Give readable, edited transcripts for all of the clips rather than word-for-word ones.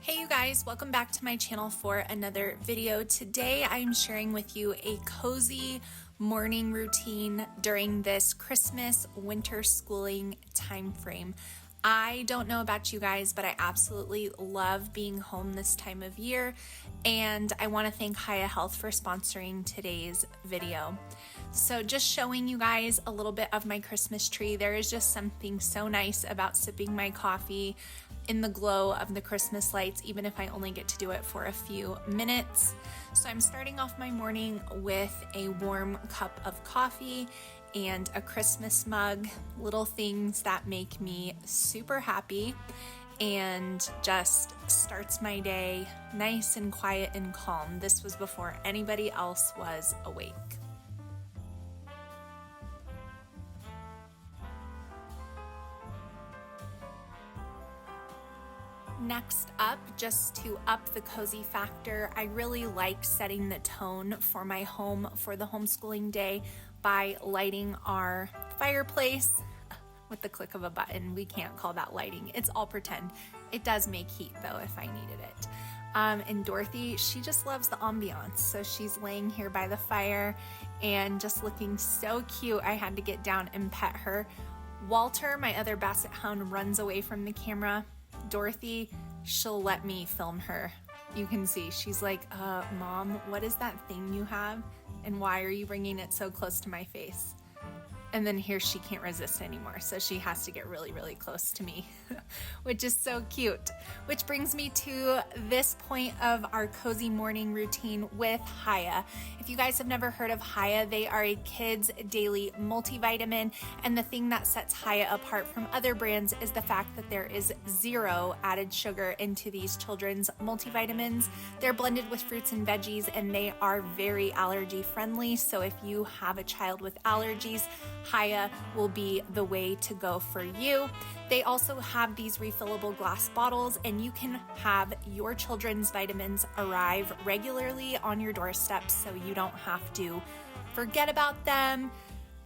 Hey you guys, welcome back to my channel for another video. Today I'm sharing with you a cozy morning routine during this Christmas winter schooling time frame. I don't know about you guys, but I absolutely love being home this time of year, and I want to thank Hiya Health for sponsoring today's video. So just showing you guys a little bit of my Christmas tree. There is just something so nice about sipping my coffee in the glow of the Christmas lights, even if I only get to do it for a few minutes. So I'm starting off my morning with a warm cup of coffee and a Christmas mug, little things that make me super happy and just starts my day nice and quiet and calm. This was before anybody else was awake. Next up, just to up the cozy factor, I really like setting the tone for my home for the homeschooling day by lighting our fireplace with the click of a button. We can't call that lighting. It's all pretend. It does make heat though if I needed it. And Dorothy, she just loves the ambiance. So she's laying here by the fire and just looking so cute. I had to get down and pet her. Walter, my other basset hound, runs away from the camera. Dorothy, she'll let me film her. You can see she's like, Mom, what is that thing you have? And why are you bringing it so close to my face? And then here she can't resist anymore, so she has to get really, really close to me, which is so cute. Which brings me to this point of our cozy morning routine with Hiya. If you guys have never heard of Hiya, they are a kids daily multivitamin, and the thing that sets Hiya apart from other brands is the fact that there is zero added sugar into these children's multivitamins. They're blended with fruits and veggies, and they are very allergy friendly, so if you have a child with allergies, Hiya will be the way to go for you. They also have these refillable glass bottles, and you can have your children's vitamins arrive regularly on your doorstep so you don't have to forget about them,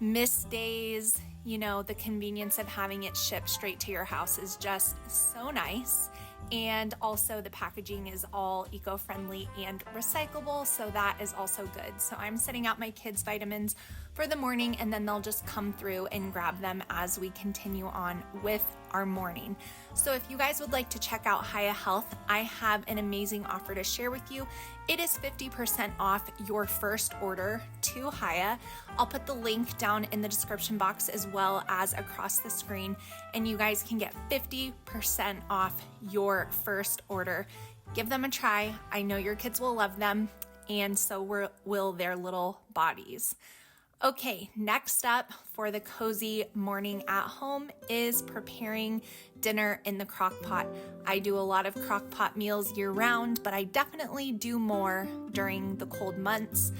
miss days. You know, the convenience of having it shipped straight to your house is just so nice. And also the packaging is all eco-friendly and recyclable, so that is also good. So I'm setting out my kids' vitamins for the morning, and then they'll just come through and grab them as we continue on with our morning. So if you guys would like to check out Hiya Health, I have an amazing offer to share with you. It is 50% off your first order to Hiya. I'll put the link down in the description box as well as across the screen, and you guys can get 50% off your first order. Give them a try. I know your kids will love them, and so will their little bodies. Okay, next up for the cozy morning at home is preparing dinner in the crock pot. I do a lot of crock pot meals year round, but I definitely do more during the cold months.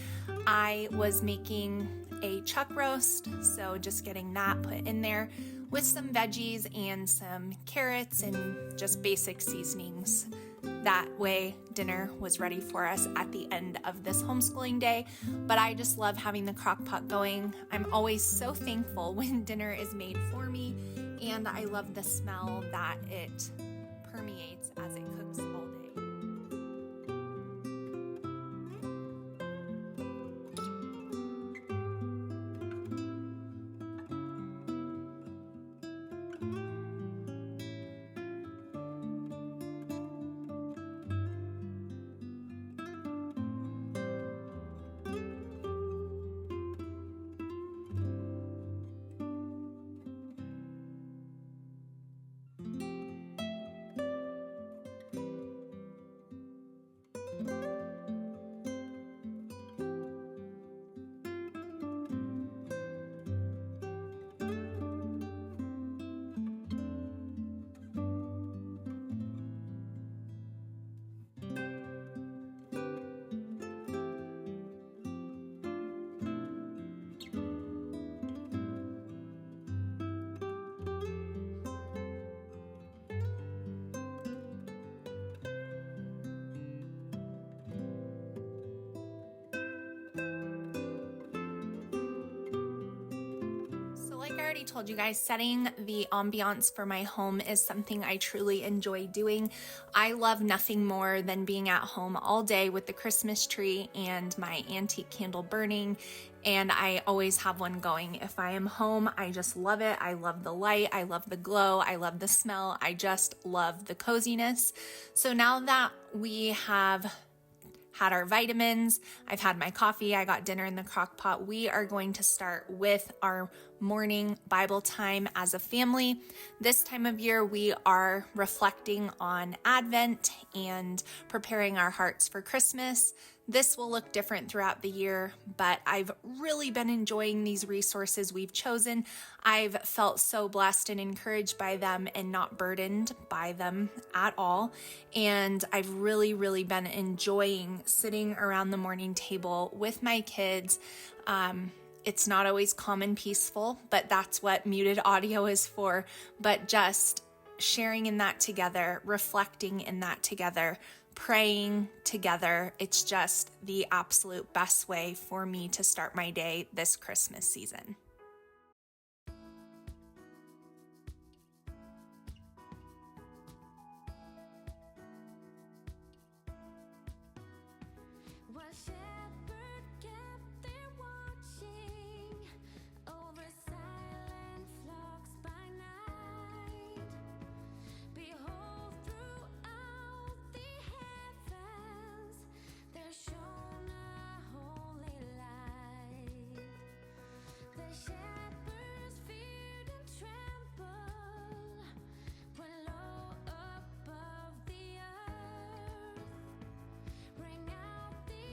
I was making a chuck roast, so just getting that put in there with some veggies and some carrots and just basic seasonings. That way dinner was ready for us at the end of this homeschooling day, but I just love having the crock pot going. I'm always so thankful when dinner is made for me, and I love the smell that it permeates as it cooks all day. already told you guys, setting the ambiance for my home is something I truly enjoy doing. I love nothing more than being at home all day with the Christmas tree and my antique candle burning, and I always have one going. If I am home, I just love it. I love the light. I love the glow. I love the smell. I just love the coziness. So now that we have had our vitamins, I've had my coffee, I got dinner in the crock pot, we are going to start with our morning Bible time as a family. This time of year, we are reflecting on Advent and preparing our hearts for Christmas. This will look different throughout the year, but I've really been enjoying these resources we've chosen. I've felt so blessed and encouraged by them and not burdened by them at all. And I've really been enjoying sitting around the morning table with my kids. It's not always calm and peaceful, but that's what muted audio is for. But just sharing in that together, reflecting in that together, praying together. It's just the absolute best way for me to start my day this Christmas season.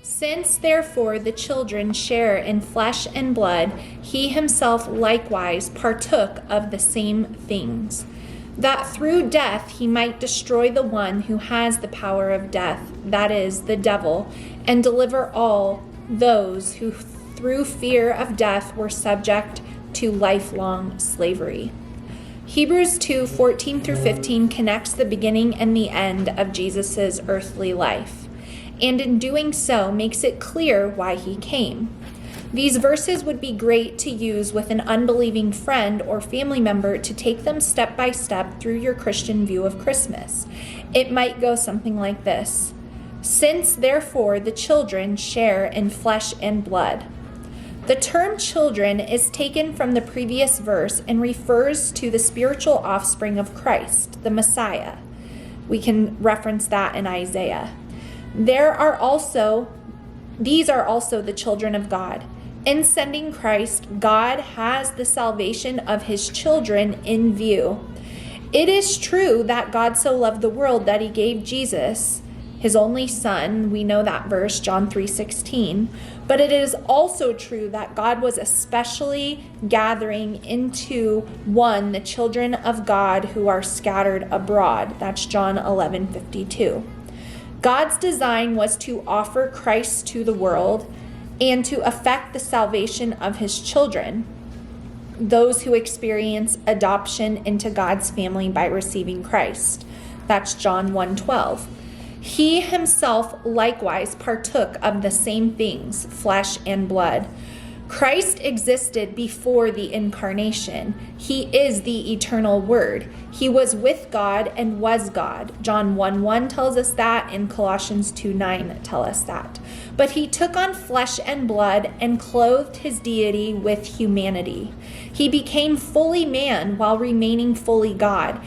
Since therefore the children share in flesh and blood, he himself likewise partook of the same things, that through death he might destroy the one who has the power of death, that is, the devil, and deliver all those who through fear of death were subject to lifelong slavery. Hebrews 2:14 through 15 connects the beginning and the end of Jesus' earthly life, and in doing so makes it clear why he came. These verses would be great to use with an unbelieving friend or family member to take them step by step through your Christian view of Christmas. It might go something like this: since therefore the children share in flesh and blood. The term children is taken from the previous verse and refers to the spiritual offspring of Christ, the Messiah. We can reference that in Isaiah. These are also the children of God. In sending Christ, God has the salvation of his children in view. It is true that God so loved the world that he gave Jesus, his only son. We know that verse, John 3:16. But it is also true that God was especially gathering into one the children of God who are scattered abroad. That's John 11:52. God's design was to offer Christ to the world and to effect the salvation of his children, those who experience adoption into God's family by receiving Christ. That's John 1:12. He himself likewise partook of the same things, flesh and blood. Christ existed before the incarnation. He is the eternal Word. He was with God and was God. John 1:1 tells us that, and Colossians 2:9 tell us that. But he took on flesh and blood and clothed his deity with humanity. He became fully man while remaining fully God.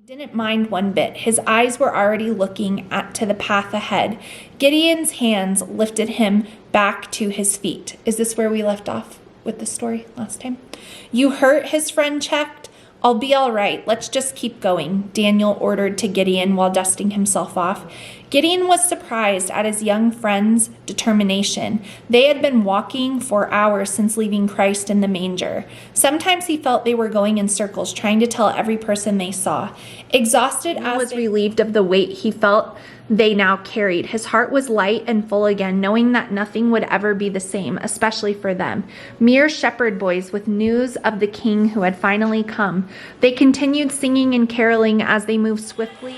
Didn't mind one bit. His eyes were already looking to the path ahead. Gideon's hands lifted him back to his feet. Is this where we left off with the story last time? You hurt, his friend checked. I'll be all right. Let's just keep going, Daniel ordered to Gideon while dusting himself off. Gideon was surprised at his young friend's determination. They had been walking for hours since leaving Christ in the manger. Sometimes he felt they were going in circles, trying to tell every person they saw. Exhausted as was relieved of the weight he felt they now carried. His heart was light and full again, knowing that nothing would ever be the same, especially for them. Mere shepherd boys with news of the king who had finally come. They continued singing and caroling as they moved swiftly.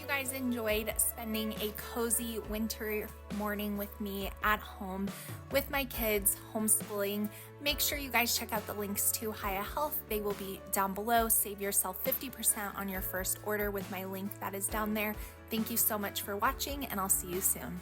Guys enjoyed spending a cozy winter morning with me at home with my kids homeschooling. Make sure you guys check out the links to Hiya Health. They will be down below. Save yourself 50% on your first order with my link that is down there. Thank you so much for watching, and I'll see you soon.